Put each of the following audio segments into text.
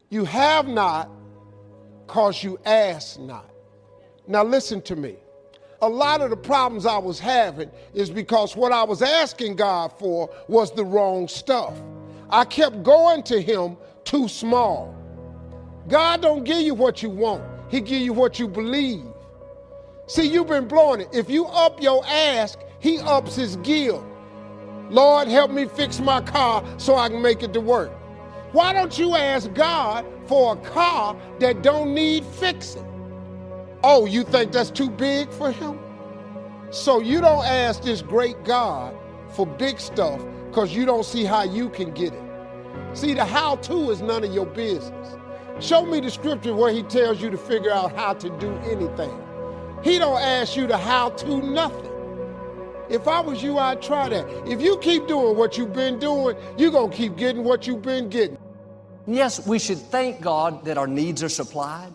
You have not because you ask not. Now listen to me. A lot of the problems I was having is because what I was asking God for was the wrong stuff. I kept going to him too small. God don't give you what you want. He give you what you believe. See, you've been blowing it. If you up your ask, he ups his gill. Lord, help me fix my car so I can make it to work. Why don't you ask God for a car that don't need fixing? Oh, you think that's too big for him? So you don't ask this great God for big stuff because you don't see how you can get it. See, the how-to is none of your business. Show me the scripture where he tells you to figure out how to do anything. He don't ask you to how-to nothing. If I was you, I'd try that. If you keep doing what you've been doing, you're going to keep getting what you've been getting. Yes, we should thank God that our needs are supplied,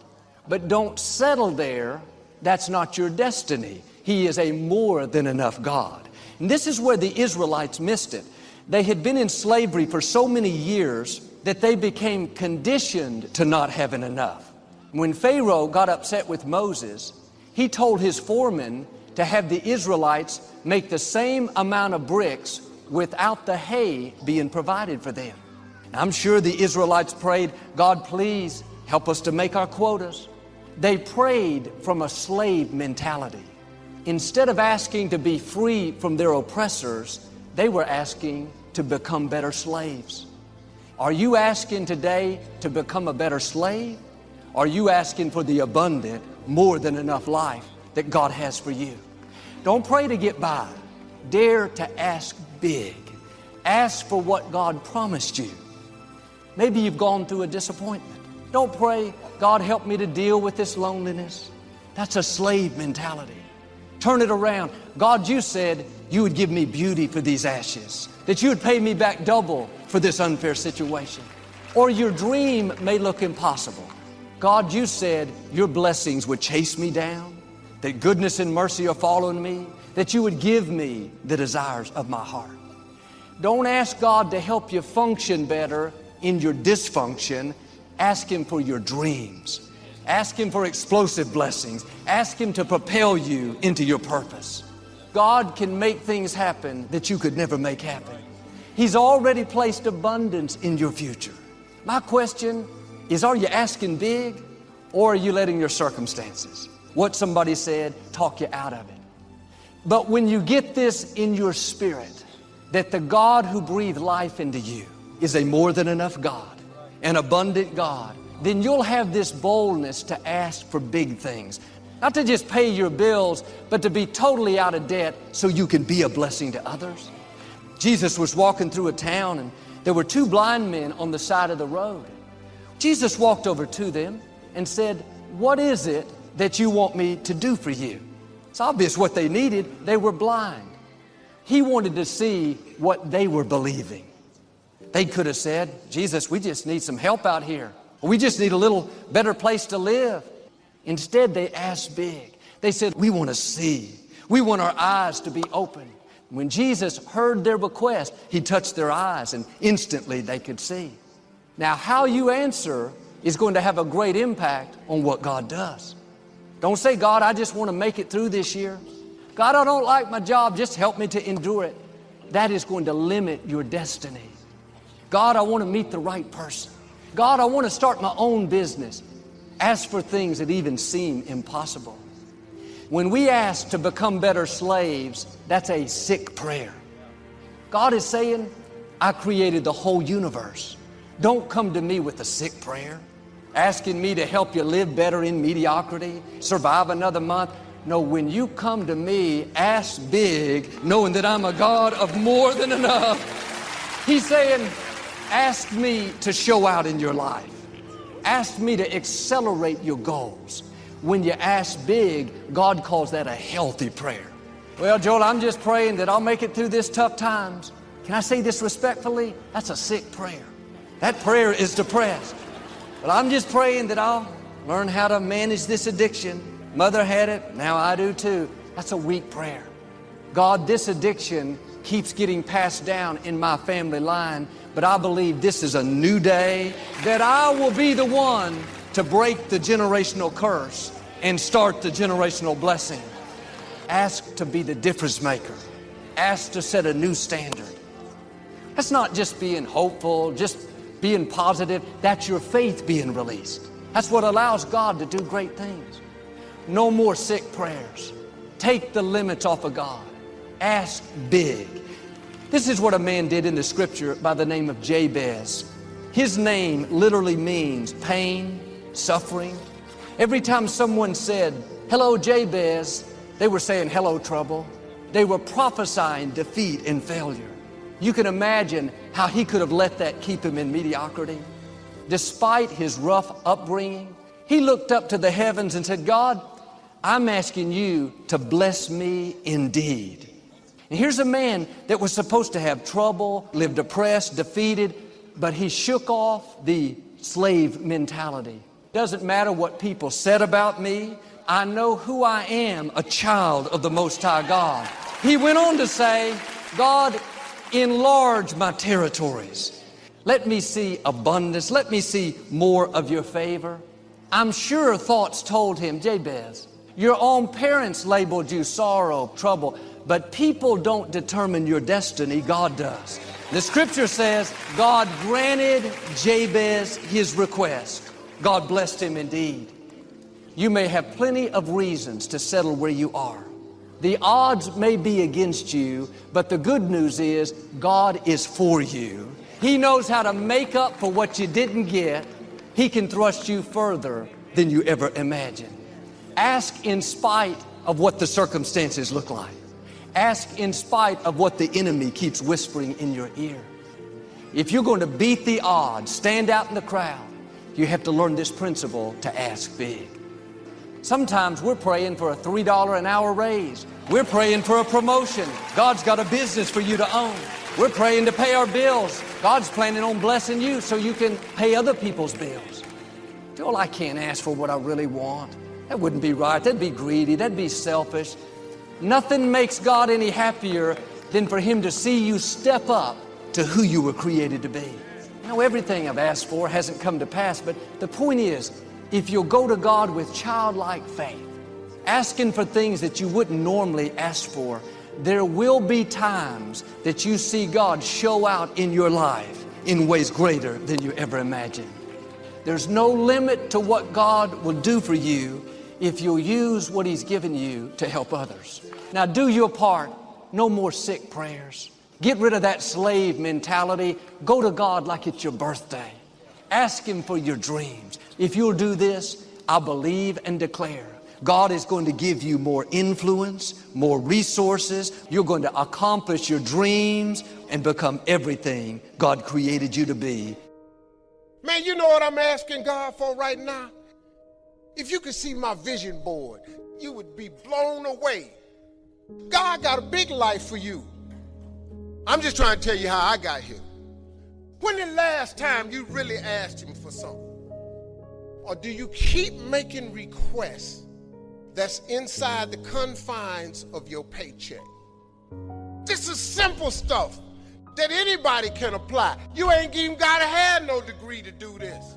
but don't settle there. That's not your destiny. He is a more than enough God. And this is where the Israelites missed it. They had been in slavery for so many years that they became conditioned to not having enough. When Pharaoh got upset with Moses, he told his foreman to have the Israelites make the same amount of bricks without the hay being provided for them. I'm sure the Israelites prayed, God, please help us to make our quotas. They prayed from a slave mentality. Instead of asking to be free from their oppressors, they were asking to become better slaves. Are you asking today to become a better slave? Are you asking for the abundant, more than enough life that God has for you? Don't pray to get by. Dare to ask big. Ask for what God promised you. Maybe you've gone through a disappointment. Don't pray, God, help me to deal with this loneliness. That's a slave mentality. Turn it around. God, you said you would give me beauty for these ashes, that you would pay me back double for this unfair situation. Or your dream may look impossible. God, you said your blessings would chase me down, that goodness and mercy are following me, that you would give me the desires of my heart. Don't ask God to help you function better in your dysfunction. Ask Him for your dreams. Ask Him for explosive blessings. Ask Him to propel you into your purpose. God can make things happen that you could never make happen. He's already placed abundance in your future. My question is, are you asking big, or are you letting your circumstances, what somebody said, talk you out of it? But when you get this in your spirit, that the God who breathed life into you is a more than enough God, an abundant God, then you'll have this boldness to ask for big things. Not to just pay your bills, but to be totally out of debt so you can be a blessing to others. Jesus was walking through a town, and there were two blind men on the side of the road. Jesus walked over to them and said, "What is it that you want me to do for you?" It's obvious what they needed. They were blind. He wanted to see what they were believing. They could have said, "Jesus, we just need some help out here. We just need a little better place to live." Instead, they asked big. They said, "We want to see. We want our eyes to be open." When Jesus heard their request, He touched their eyes, and instantly they could see. Now, how you answer is going to have a great impact on what God does. Don't say, "God, I just want to make it through this year. God, I don't like my job. Just help me to endure it." That is going to limit your destiny. "God, I want to meet the right person. God, I want to start my own business." Ask for things that even seem impossible. When we ask to become better slaves, that's a sick prayer. God is saying, "I created the whole universe. Don't come to me with a sick prayer, asking me to help you live better in mediocrity, survive another month." No, when you come to me, ask big, knowing that I'm a God of more than enough. He's saying, ask me to show out in your life. Ask me to accelerate your goals. When you ask big, God calls that a healthy prayer. "Well, Joel, I'm just praying that I'll make it through this tough times." Can I say this respectfully? That's a sick prayer. That prayer is depressed. "Well, I'm just praying that I'll learn how to manage this addiction. Mother had it, now I do too." That's a weak prayer. "God, this addiction keeps getting passed down in my family line, but I believe this is a new day, that I will be the one to break the generational curse and start the generational blessing. Ask to be the difference maker. Ask to set a new standard. That's not just being hopeful, just being positive. That's your faith being released. That's what allows God to do great things. No more sick prayers. Take the limits off of God. Ask big. This is what a man did in the scripture by the name of Jabez. His name literally means pain, suffering. Every time someone said, "Hello, Jabez," they were saying, "Hello, trouble." They were prophesying defeat and failure. You can imagine how he could have let that keep him in mediocrity. Despite his rough upbringing, he looked up to the heavens and said, "God, I'm asking you to bless me indeed." And here's a man that was supposed to have trouble, live depressed, defeated, but he shook off the slave mentality. Doesn't matter what people said about me. I know who I am, a child of the Most High God. He went on to say, "God, enlarge my territories. Let me see abundance. Let me see more of your favor." I'm sure thoughts told him, "Jabez, your own parents labeled you sorrow, trouble, but people don't determine your destiny, God does." The scripture says God granted Jabez his request. God blessed him indeed. You may have plenty of reasons to settle where you are. The odds may be against you, but the good news is God is for you. He knows how to make up for what you didn't get. He can thrust you further than you ever imagined. Ask in spite of what the circumstances look like. Ask in spite of what the enemy keeps whispering in your ear. If you're going to beat the odds, stand out in the crowd, you have to learn this principle to ask big. Sometimes we're praying for a $3 an hour raise. We're praying for a promotion. God's got a business for you to own. We're praying to pay our bills. God's planning on blessing you so you can pay other people's bills. Joel, I can't ask for what I really want. That wouldn't be right. That'd be greedy. That'd be selfish. Nothing makes God any happier than for Him to see you step up to who you were created to be. You know, everything I've asked for hasn't come to pass, but the point is, if you'll go to God with childlike faith, asking for things that you wouldn't normally ask for, there will be times that you see God show out in your life in ways greater than you ever imagined. There's no limit to what God will do for you if you'll use what He's given you to help others. Now do your part. No more sick prayers. Get rid of that slave mentality. Go to God like it's your birthday. Ask Him for your dreams. If you'll do this, I believe and declare God is going to give you more influence, more resources. You're going to accomplish your dreams and become everything God created you to be. Man, you know what I'm asking God for right now? If you could see my vision board, you would be blown away. God got a big life for you. I'm just trying to tell you how I got here. When the last time you really asked Him for something? Or do you keep making requests that's inside the confines of your paycheck? This is simple stuff that anybody can apply. You ain't even gotta have no degree to do this.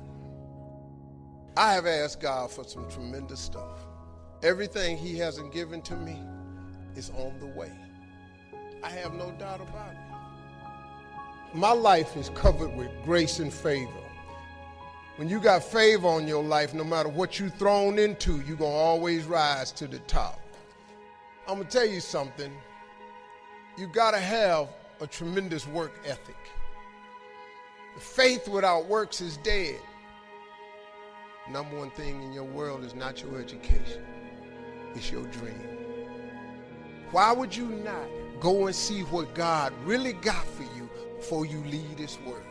I have asked God for some tremendous stuff. Everything He hasn't given to me is on the way. I have no doubt about it. My life is covered with grace and favor. When you got favor on your life, no matter what you're thrown into, you're going to always rise to the top. I'm going to tell you something. You got to have a tremendous work ethic. Faith without works is dead. Number one thing in your world is not your education. It's your dream. Why would you not go and see what God really got for you before you leave this world?